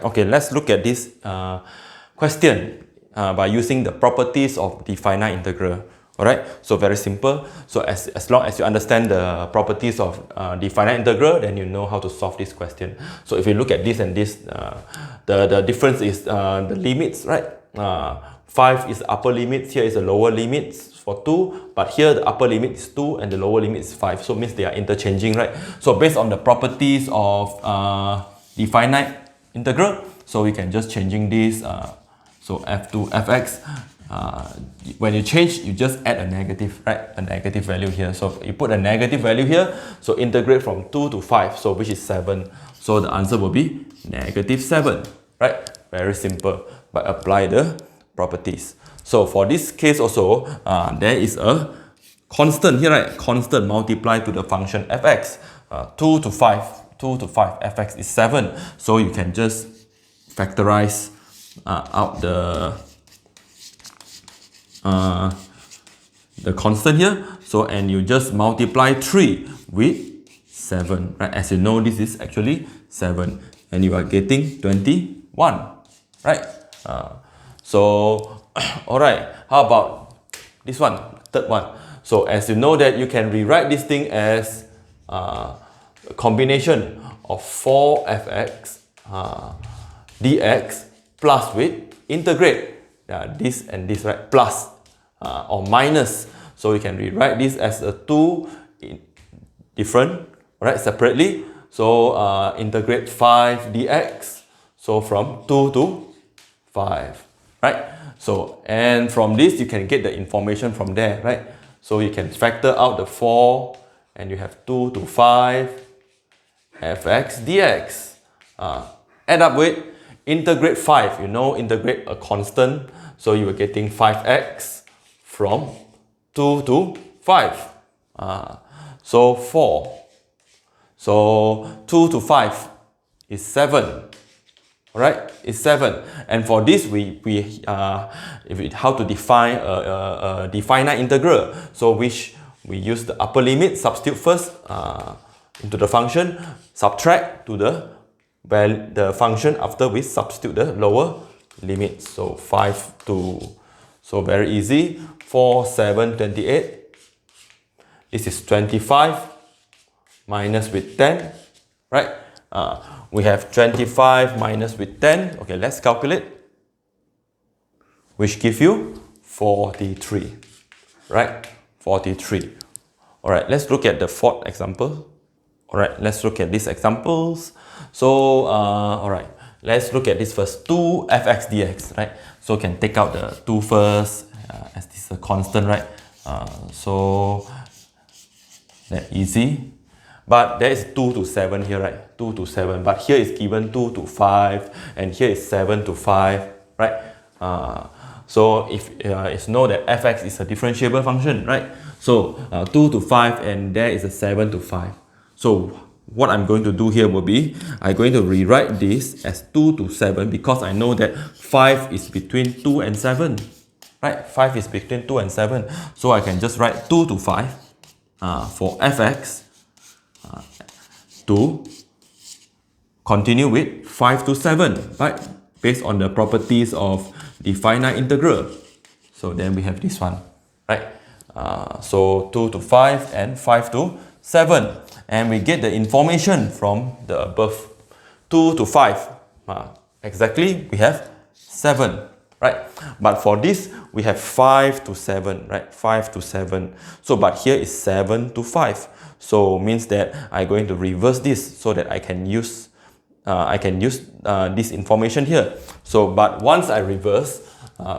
Right? Okay, let's look at this question by using the properties of the finite integral. Alright, so very simple. So as long as you understand the properties of the finite integral, then you know how to solve this question. So if you look at this and this, the difference is the limits, right? 5 is the upper limit, here is the lower limit for 2, but here the upper limit is 2 and the lower limit is 5. So it means they are interchanging, right? So based on the properties of the finite integral, so we can just changing this. So f2, fx. When you change, you just add a negative, right? A negative value here. So you put a negative value here. So integrate from 2 to 5, so which is 7. So the answer will be -7, right? Very simple. But apply the properties. So for this case also, there is a constant here, right? Constant multiplied to the function fx. 2 to 5, fx is 7. So you can just factorize out the constant here. So and you just multiply 3 with 7, right? As you know, this is actually 7 and you are getting 21, right? So alright, how about this one, third one? So as you know that you can rewrite this thing as a combination of 4fx dx plus with integrate this and this, right? Plus or minus. So you can rewrite this as a 2 different, right? Separately. So integrate 5 dx. So from 2 to 5, right? So and from this you can get the information from there, right? So you can factor out the 4 and you have 2 to 5 fx dx. Add up with integrate 5. You know, integrate a constant. So you are getting 5x from 2 to 5. So 4. So 2 to 5 is 7. Alright, it's 7. And for this, how to define a finite integral. So which we use the upper limit, substitute first into the function, subtract to the function after we substitute the lower limit. So 5 to, so very easy, 4, 7, 28. This is 25 minus with 10, right? We have 25 minus with 10. Okay, let's calculate. Which give you 43, right? 43. All right, let's look at the fourth example. All right, let's look at these examples. So, all right, let's look at this first. 2 fx dx, right? So you can take out the 2 first, as this is a constant, right? So that easy. But there is 2 to 7 here, right? 2 to 7. But here is given 2 to 5, and here is 7 to 5, right? So if it's know that fx is a differentiable function, right? So 2 to 5, and there is a 7 to 5. So what I'm going to do here will be, I'm going to rewrite this as 2 to 7 because I know that 5 is between 2 and 7, right? 5 is between 2 and 7. So I can just write 2 to 5 for fx. To continue with 5 to 7, right? Based on the properties of the finite integral. So then we have this one, right? So 2 to 5 and 5 to 7. And we get the information from the above. 2 to 5. Exactly, we have 7, right? But for this, we have 5 to 7, right? 5 to 7. So, but here is 7 to 5. So means that I'm going to reverse this so that I can use this information here. So, but once I reverse,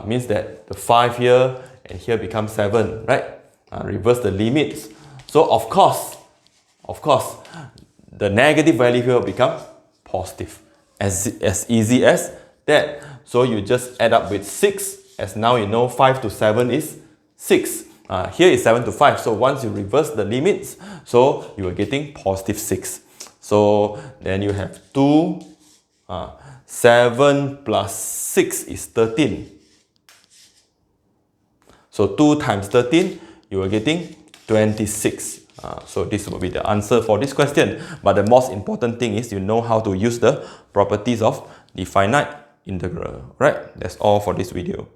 means that the 5 here and here becomes 7, right? Reverse the limits. So of course, the negative value here will become positive. As easy as that. So you just add up with 6, as now you know 5 to 7 is 6. Here is 7 to 5. So once you reverse the limits, so you are getting positive 6. So then you have 2, 7 plus 6 is 13. So 2 times 13, you are getting 26. So this will be the answer for this question. But the most important thing is you know how to use the properties of the finite integral. Right? That's all for this video.